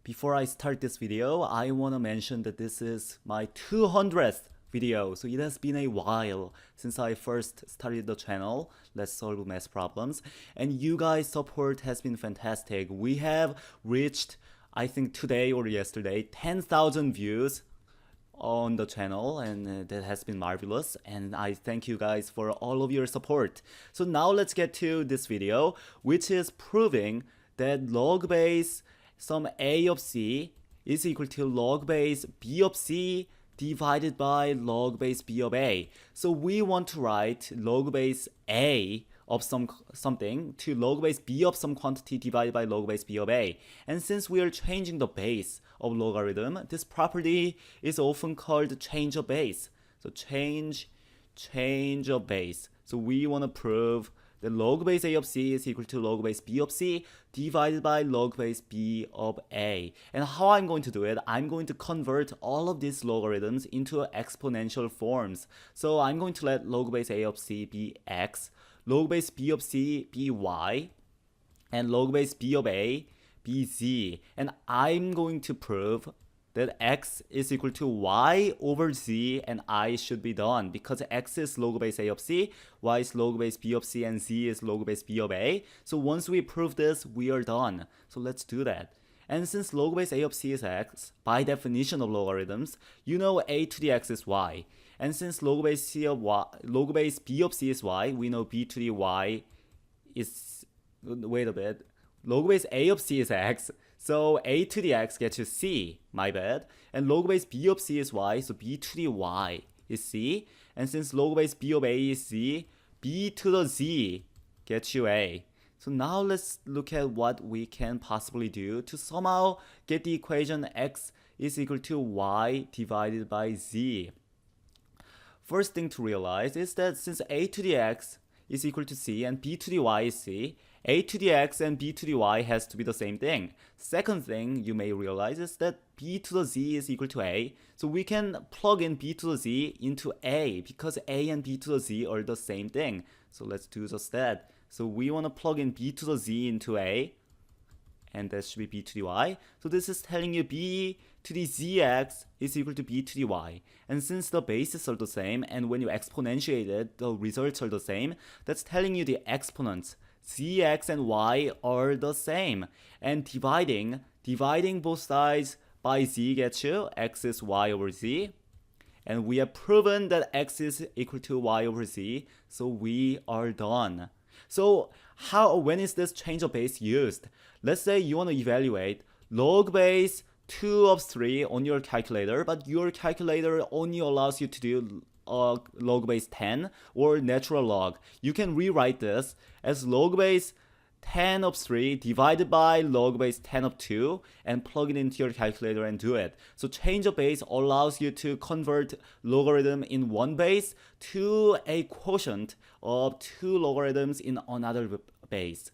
Before I start this video, I want to mention that this is my 200th video. So it has been a while since I first started the channel, Let's Solve Math Problems. And you guys' support has been fantastic. We have reached, I think today or yesterday, 10,000 views on the channel, and that has been marvelous, and I thank you guys for all of your support. So now let's get to this video, which is proving that log base some a of c is equal to log base b of c divided by log base b of a. So we want to write log base a of something to log base b of some quantity divided by log base b of a. And since we are changing the base of logarithm, this property is often called change of base. So change of base. So we want to prove that log base a of c is equal to log base b of c divided by log base b of a. And how I'm going to do it, I'm going to convert all of these logarithms into exponential forms. So I'm going to let log base a of c be x, log base b of c be y, and log base b of a be z. And I'm going to prove that x is equal to y over z, and I should be done because x is log base a of c, y is log base b of c, and z is log base b of a. So once we prove this, we are done. So let's do that. And since log base a of c is x, by definition of logarithms, you know a to the x is y. And since log base c of y, log base b of c is y, we know b to the y is, wait a bit, log base a of c is x, so a to the x gets you c, my bad. And log base b of c is y, so b to the y is c. And since log base b of a is z, b to the z gets you a. So now let's look at what we can possibly do to somehow get the equation x is equal to y divided by z. First thing to realize is that since a to the x is equal to c and b to the y is c, a to the x and b to the y has to be the same thing. Second thing you may realize is that b to the z is equal to a. So we can plug in b to the z into a because a and b to the z are the same thing. So let's do just that. So we want to plug in b to the z into a, and that should be b to the y. So this is telling you b to the zx is equal to b to the y. And since the bases are the same, and when you exponentiate it, the results are the same, that's telling you the exponents zx and y are the same. And dividing both sides by z gets you x is y over z. And we have proven that x is equal to y over z, so we are done. So when is this change of base used? Let's say you want to evaluate log base 2 of 3 on your calculator, but your calculator only allows you to do log base 10 or natural log. You can rewrite this as log base 10 of 3 divided by log base 10 of 2 and plug it into your calculator and do it. So change of base allows you to convert logarithm in one base to a quotient of 2 logarithms in another base.